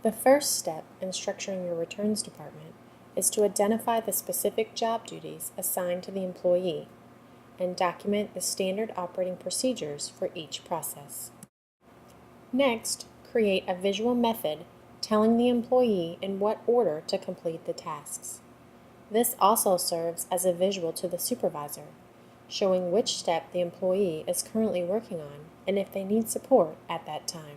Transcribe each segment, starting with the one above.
The first step in structuring your returns department is to identify the specific job duties assigned to the employee and document the standard operating procedures for each process. Next, create a visual method telling the employee in what order to complete the tasks. This also serves as a visual to the supervisor, showing which step the employee is currently working on and if they need support at that time.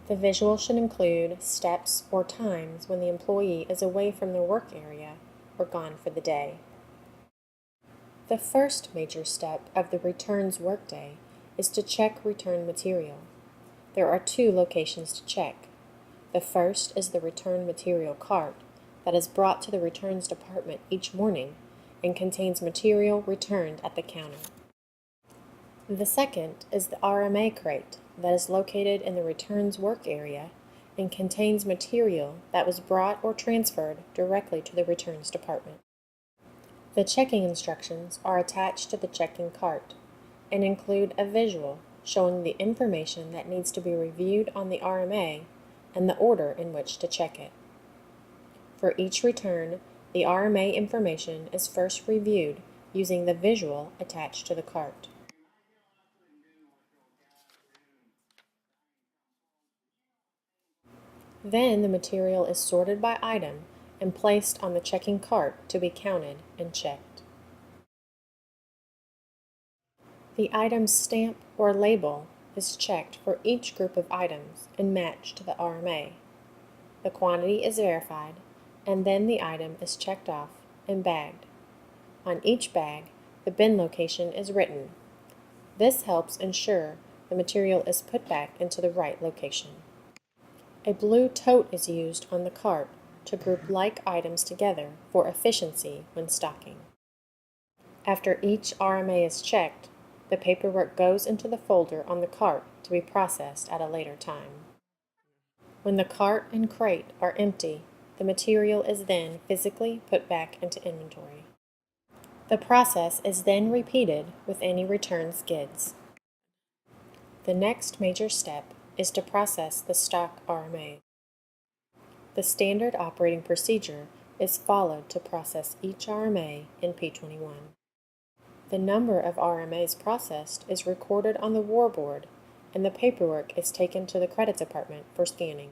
The visual should include steps or times when the employee is away from their work area or gone for the day. The first major step of the returns workday is to check return material. There are two locations to check. The first is the return material cart that is brought to the returns department each morning and contains material returned at the counter. The second is the RMA crate that is located in the returns work area and contains material that was brought or transferred directly to the returns department. The checking instructions are attached to the checking cart and include a visual showing the information that needs to be reviewed on the RMA and the order in which to check it. For each return, the RMA information is first reviewed using the visual attached to the cart. Then the material is sorted by item and placed on the checking cart to be counted and checked. The item's stamp or label is checked for each group of items and matched to the RMA. The quantity is verified, and then the item is checked off and bagged. On each bag, the bin location is written. This helps ensure the material is put back into the right location. A blue tote is used on the cart to group like items together for efficiency when stocking. After each RMA is checked, the paperwork goes into the folder on the cart to be processed at a later time. When the cart and crate are empty, the material is then physically put back into inventory. The process is then repeated with any return skids. The next major step is to process the stock RMA. The standard operating procedure is followed to process each RMA in P21. The number of RMAs processed is recorded on the warboard, and the paperwork is taken to the credit department for scanning.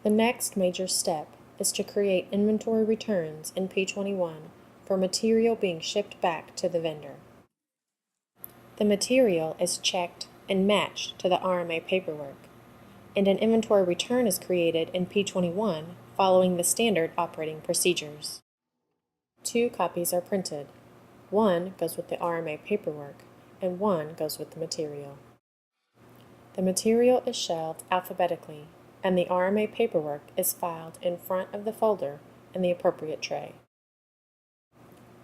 The next major step is to create inventory returns in P21 for material being shipped back to the vendor. The material is checked and matched to the RMA paperwork, and an inventory return is created in P21 following the standard operating procedures. 2 copies are printed. One goes with the RMA paperwork, and one goes with the material. The material is shelved alphabetically, and the RMA paperwork is filed in front of the folder in the appropriate tray.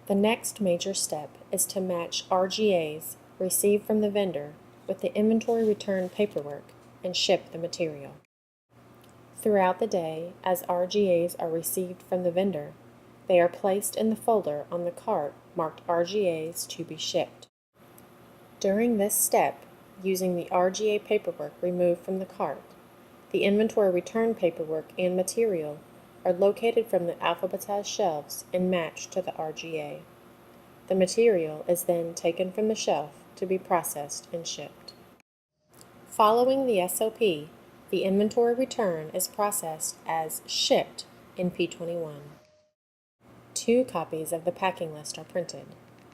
The next major step is to match RGAs received from the vendor with the inventory return paperwork and ship the material. Throughout the day, as RGAs are received from the vendor, they are placed in the folder on the cart marked RGAs to be shipped. During this step, using the RGA paperwork removed from the cart, the inventory return paperwork and material are located from the alphabetized shelves and matched to the RGA. The material is then taken from the shelf to be processed and shipped. Following the SOP, the inventory return is processed as shipped in P21. 2 copies of the packing list are printed.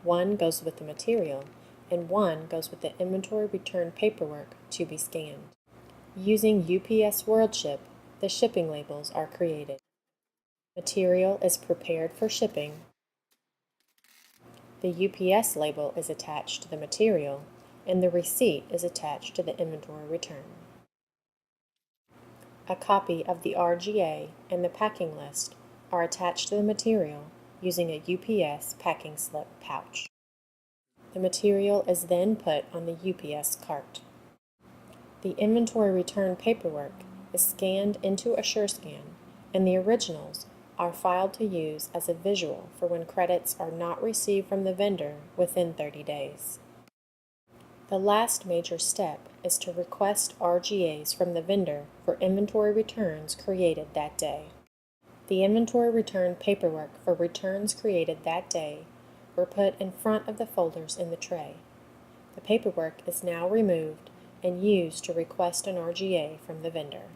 One goes with the material, and one goes with the inventory return paperwork to be scanned. Using UPS WorldShip, the shipping labels are created. Material is prepared for shipping. The UPS label is attached to the material, and the receipt is attached to the inventory return. A copy of the RGA and the packing list are attached to the material using a UPS packing slip pouch. The material is then put on the UPS cart. The inventory return paperwork is scanned into a SureScan, and the originals are filed to use as a visual for when credits are not received from the vendor within 30 days. The last major step is to request RGAs from the vendor for inventory returns created that day. The inventory return paperwork for returns created that day were put in front of the folders in the tray. The paperwork is now removed and used to request an RGA from the vendor.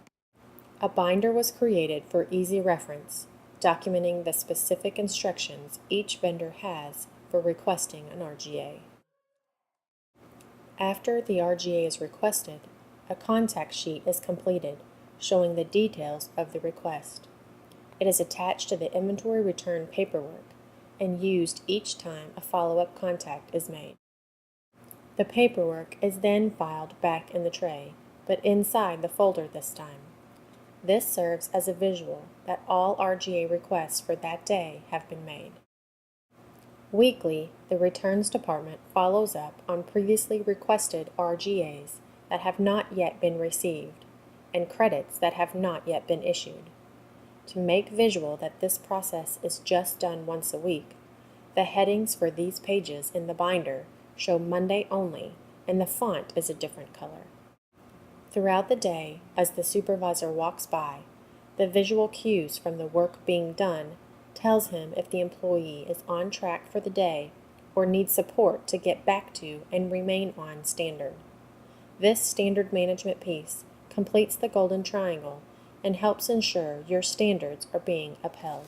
A binder was created for easy reference, documenting the specific instructions each vendor has for requesting an RGA. After the RGA is requested, a contact sheet is completed showing the details of the request. It is attached to the inventory return paperwork and used each time a follow-up contact is made. The paperwork is then filed back in the tray, but inside the folder this time. This serves as a visual that all RGA requests for that day have been made. Weekly, the Returns Department follows up on previously requested RGAs that have not yet been received and credits that have not yet been issued. To make visual that this process is just done once a week, the headings for these pages in the binder show Monday only, and the font is a different color. Throughout the day, as the supervisor walks by, the visual cues from the work being done tells him if the employee is on track for the day or needs support to get back to and remain on standard. This standard management piece completes the golden triangle and helps ensure your standards are being upheld.